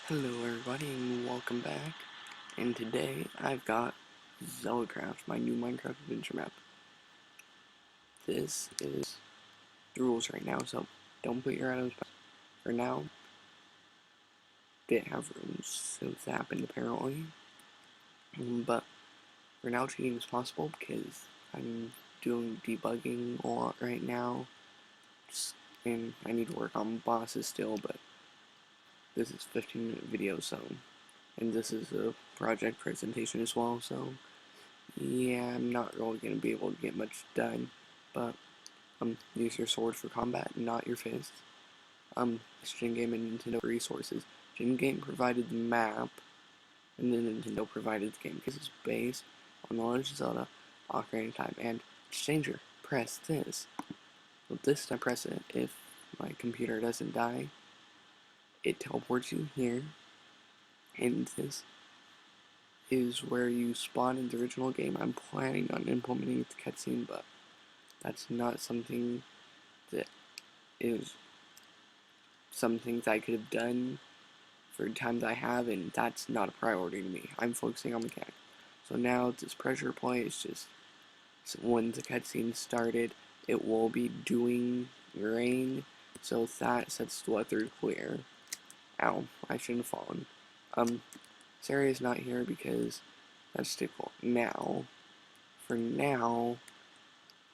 Hello everybody and welcome back, and today I've got Zeldacraft, my new Minecraft adventure map. This is the rules right now, so don't put your items back. For now, didn't have rooms, so it's happened apparently, but for now cheating is possible because I'm doing debugging a lot right now, and I need to work on bosses still, but this is a 15-minute video, so, and this is a project presentation as well, so yeah, I'm not really going to be able to get much done, but use your sword for combat, not your fists. It's Gen Game and Nintendo resources. Gen Game provided the map, and then Nintendo provided the game because it's based on the Legend of Zelda Ocarina of Time. And Exchanger, press this. With this, I press it. If my computer doesn't die, it teleports you here, and this is where you spawn in the original game. I'm planning on implementing the cutscene, but that's not something that is some things I could have done for times I have, and that's not a priority to me. I'm focusing on mechanics. So now this pressure point is just, so when the cutscene started, it will be doing rain, so that sets the weather clear. Ow, I shouldn't have fallen. Sarah is not here because that's difficult. Now, for now,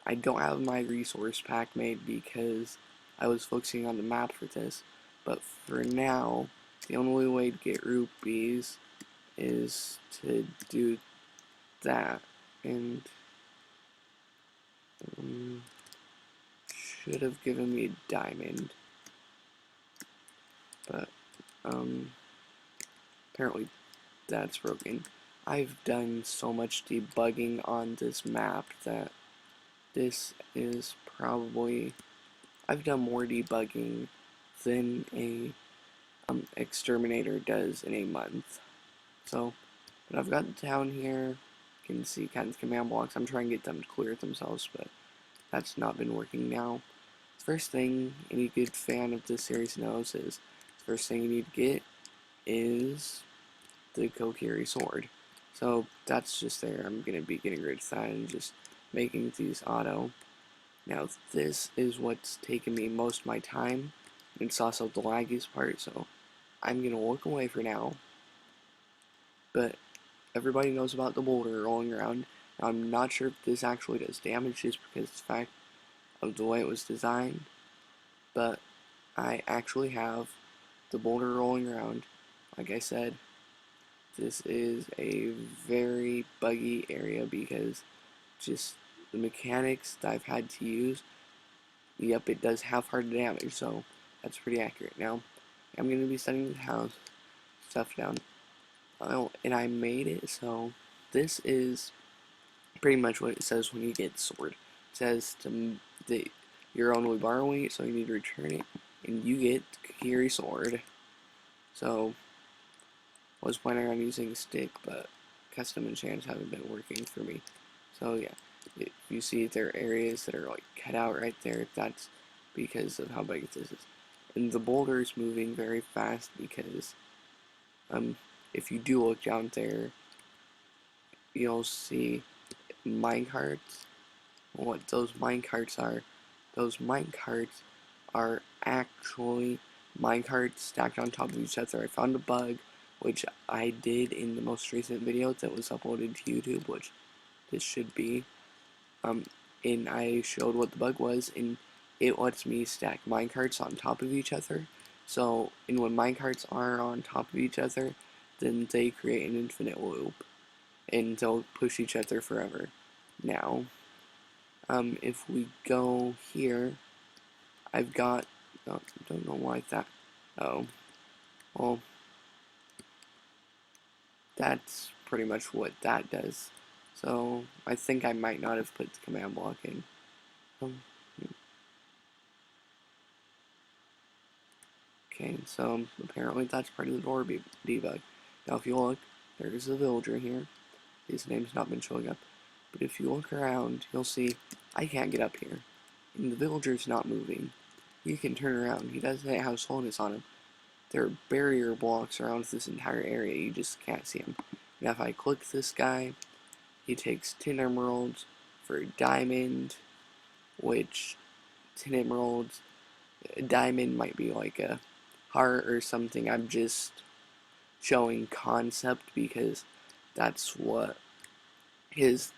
I don't have my resource pack made because I was focusing on the map for this, but for now, the only way to get rupees is to do that, and should have given me a diamond, but apparently that's broken. I've done so much debugging on this map that this is probably, I've done more debugging than a exterminator does in a month. So, but I've got the town here. You can see kind of command blocks. I'm trying to get them to clear themselves, but that's not been working now. The first thing any good fan of this series knows is the first thing you need to get is the Kokiri sword. So that's just there. I'm going to be getting rid of that and just making these auto. Now this is what's taken me most of my time. It's also the laggiest part, so I'm going to look away for now. But everybody knows about the boulder rolling around. Now, I'm not sure if this actually does damage just because of the fact of the way it was designed, but I actually have the boulder rolling around. Like I said, this is a very buggy area because just the mechanics that I've had to use, yep, it does have hard damage, so that's pretty accurate. Now, I'm going to be setting the house stuff down. Oh, and I made it so this is pretty much what it says when you get sword. It says that you're only borrowing it, so you need to return it, and you get Kokiri sword. So I was planning on using a stick, but custom enchants haven't been working for me. So yeah, if you see there are areas that are like cut out right there, that's because of how big this is. And the boulder is moving very fast because if you do look down there, you'll see minecarts. What those minecarts are actually minecarts stacked on top of each other. I found a bug, which I did in the most recent video that was uploaded to YouTube, which this should be. And I showed what the bug was, and it lets me stack minecarts on top of each other. So, and when minecarts are on top of each other, then they create an infinite loop, and they'll push each other forever. Now, if we go here, I've got, oh, don't know why that, oh, well, that's pretty much what that does. So, I think I might not have put the command block in. Okay, so apparently that's part of the door debug. Now if you look, there's a villager here. His name's not been showing up. But if you look around, you'll see I can't get up here. And the villager's not moving. You can turn around. He doesn't have slowness on him. there are barrier blocks around this entire area. You just can't see them. Now if I click this guy, he takes 10 emeralds for a diamond, which 10 emeralds, a diamond might be like a heart or something. I'm just showing concept because that's what is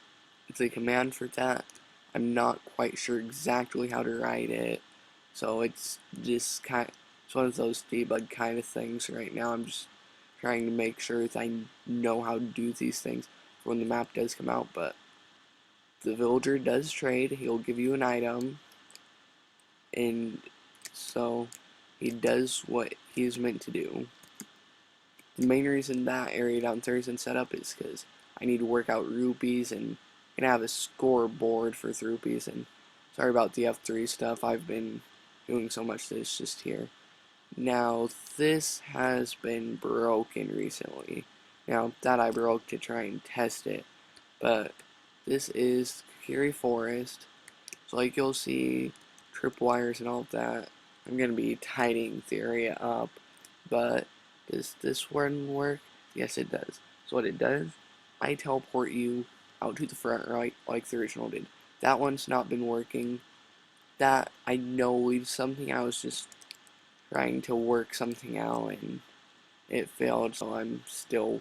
the command for that. I'm not quite sure exactly how to write it, so it's just it's one of those debug kind of things right now. I'm just trying to make sure that I know how to do these things when the map does come out. But the villager does trade. He'll give you an item, and so he does what he's meant to do. The main reason that area down there isn't set up is because I need to work out rupees and gonna have a scoreboard for rupees. And sorry about the F3 stuff. I've been doing so much that it's just here. Now this has been broken recently. Now that I broke to try and test it, but this is Kakiri Forest. So like you'll see tripwires and all of that. I'm gonna be tidying the area up, but does this one work? Yes, it does. So what it does, I teleport you out to the front right like the original did. That one's not been working. That I know leaves something. I was just trying to work something out and it failed, so I'm still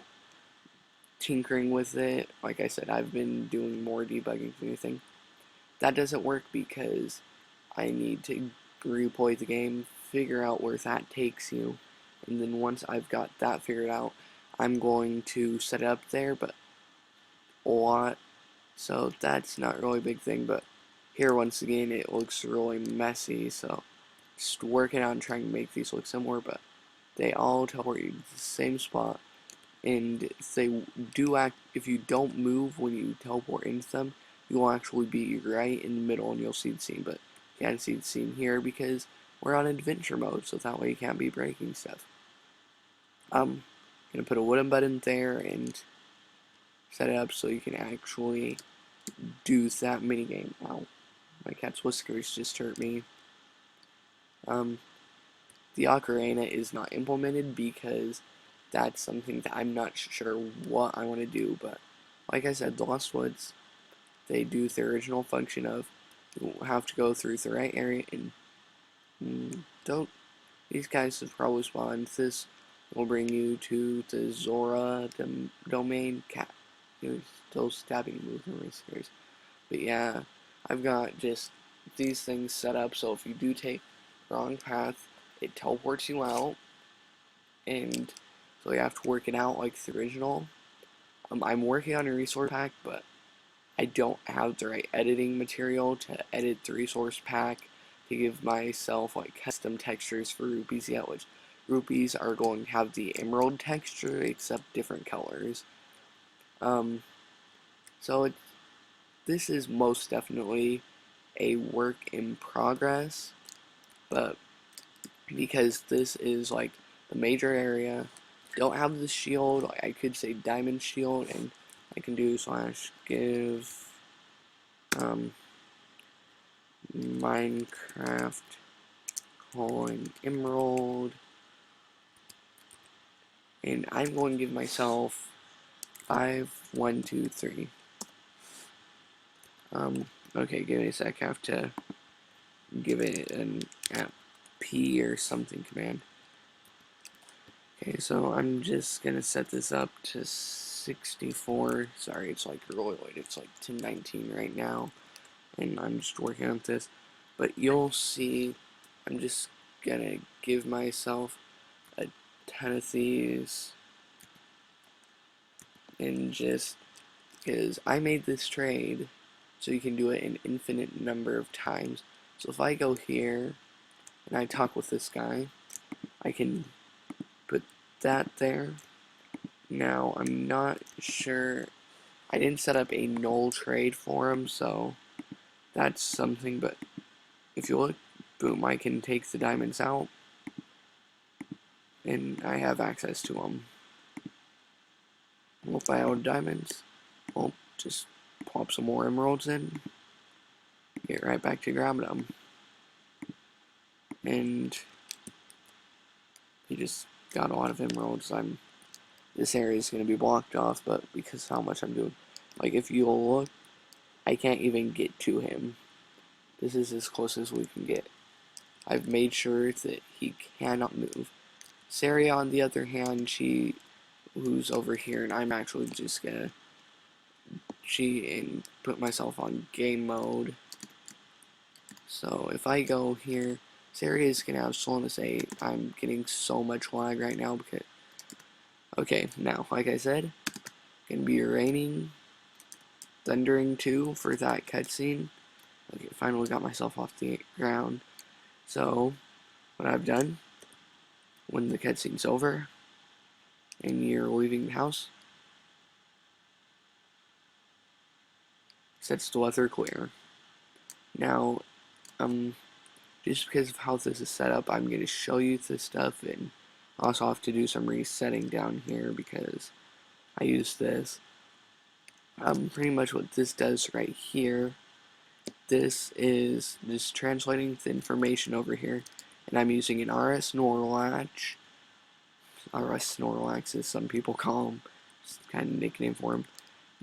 tinkering with it. Like I said, I've been doing more debugging than anything. That doesn't work because I need to replay the game, figure out where that takes you, and then once I've got that figured out, I'm going to set it up there, but a lot, so that's not really a big thing. But here, once again, it looks really messy, so just working on trying to make these look similar, but they all teleport you to the same spot, and if they do if you don't move when you teleport into them, you will actually be right in the middle and you'll see the scene, but you can't see the scene here because we're on adventure mode, so that way you can't be breaking stuff. I'm gonna put a wooden button there and set it up so you can actually do that minigame. Ow, my cat's whiskers just hurt me. The ocarina is not implemented because that's something that I'm not sure what I want to do, but like I said, the Lost Woods, they do the original function of you have to go through the right area and don't. These guys have probably spawned. This will bring you to the Zora domain. Cat, you're still stabbing me with my whiskers. But yeah, I've got just these things set up so if you do take the wrong path, it teleports you out, and so you have to work it out like the original. I'm working on a resource pack, but I don't have the right editing material to edit the resource pack to give myself like custom textures for rupees yet, which rupees are going to have the emerald texture except different colors. So this is most definitely a work in progress, but because this is like the major area, don't have the shield, I could say diamond shield, and I can do / give Minecraft emerald, and I'm going to give myself 5, 1, 2, 3. Okay, give me a sec. I have to give it an P or something command. Okay, so I'm just gonna set this up to 64. Sorry, it's like really late. It's like 10:19 right now, and I'm just working on this. But you'll see, I'm just gonna give myself a ton of these, and just because I made this trade, so you can do it an infinite number of times. So if I go here and I talk with this guy, I can put that there. Now, I'm not sure, I didn't set up a null trade for him, so that's something, but if you look, boom, I can take the diamonds out, and I have access to them. Well, if I out diamonds, well, just plop some more emeralds in, get right back to grabbing them. And He just got a lot of emeralds. This area is gonna be blocked off, but because how much I'm doing, like if you'll look, I can't even get to him. This is as close as we can get. I've made sure that he cannot move. Saria, on the other hand, who's over here, and I'm actually just gonna cheat and put myself on game mode. So if I go here, Saria is gonna have slowness 8. I'm getting so much lag right now because. Okay, now, like I said, gonna be raining, thundering too for that cutscene. Okay, finally got myself off the ground. So, what I've done, when the cutscene's over, and you're leaving the house, sets the weather clear. Now, just because of how this is set up, I'm going to show you this stuff, and I also have to do some resetting down here because I use this. Pretty much what this does right here, this is just translating the information over here, and I'm using an RS Snorlax. RS Snorlax, as some people call him, it's kind of a nickname for him.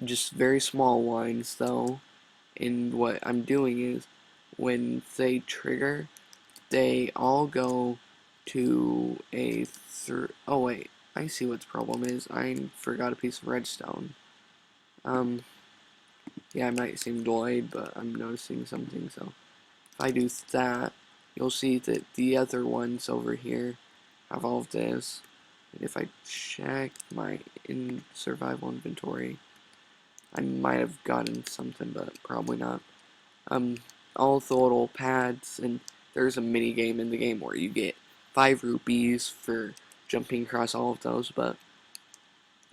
Just very small ones though, and what I'm doing is when they trigger, they all go to a oh wait, I see what the problem is. I forgot a piece of redstone. Yeah, I might seem delayed, but I'm noticing something, so if I do that, you'll see that the other ones over here have all of this. And if I check my survival inventory, I might have gotten something, but probably not. All the little pads, and there's a mini game in the game where you get 5 rupees for jumping across all of those, but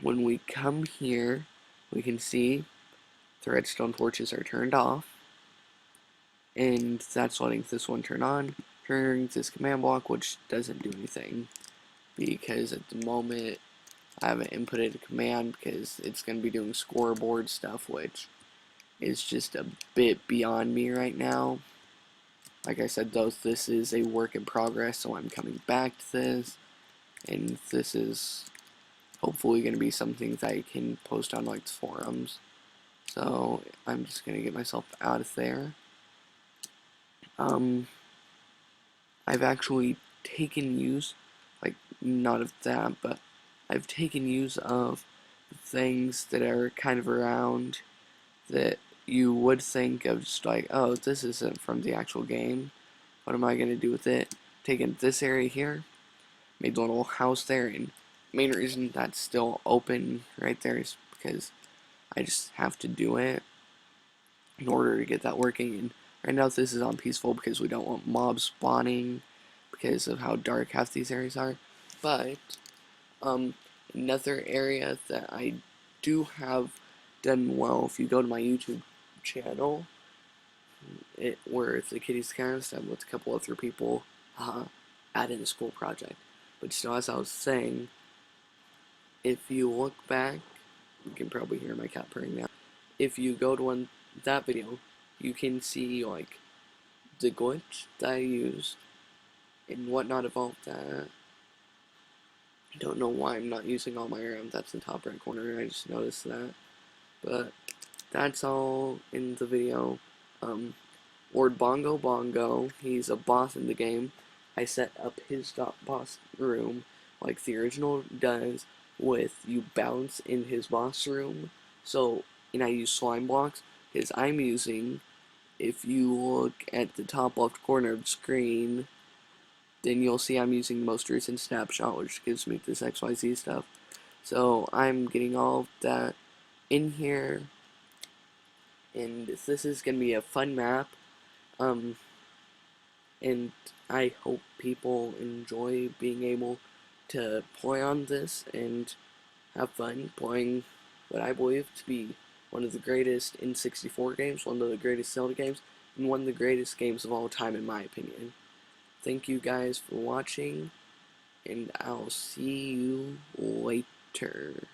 when we come here, we can see the redstone torches are turned off, and that's letting this one turn on, triggering this command block, which doesn't do anything, because at the moment, I haven't inputted a command because it's going to be doing scoreboard stuff, which is just a bit beyond me right now. Like I said, though, this is a work in progress, so I'm coming back to this, and this is hopefully going to be something that I can post on like the forums. So I'm just going to get myself out of there. I've actually taken use, like not of that, but I've taken use of things that are kind of around that you would think of just like, oh, this isn't from the actual game. What am I going to do with it? Taken this area here, made a little house there, and main reason that's still open right there is because I just have to do it in order to get that working. And right now this is on peaceful because we don't want mobs spawning because of how dark half these areas are. But another area that I do have done well, if you go to my YouTube channel, where the Kitty's Cast, I'm with a couple other people adding a school project. But still, as I was saying, if you look back, you can probably hear my cat purring now. If you go to that video, you can see like the glitch that I used and whatnot evolved that. I don't know why I'm not using all my RAM. That's in the top right corner. I just noticed that. But that's all in the video. Lord Bongo Bongo, he's a boss in the game. I set up his boss room like the original does, with you bounce in his boss room. So, and I use slime blocks because I'm using, if you look at the top left corner of the screen, then you'll see I'm using the most recent snapshot, which gives me this XYZ stuff. So I'm getting all of that in here, and this is going to be a fun map, and I hope people enjoy being able to play on this and have fun playing what I believe to be one of the greatest N64 games, one of the greatest Zelda games, and one of the greatest games of all time in my opinion. Thank you guys for watching, and I'll see you later.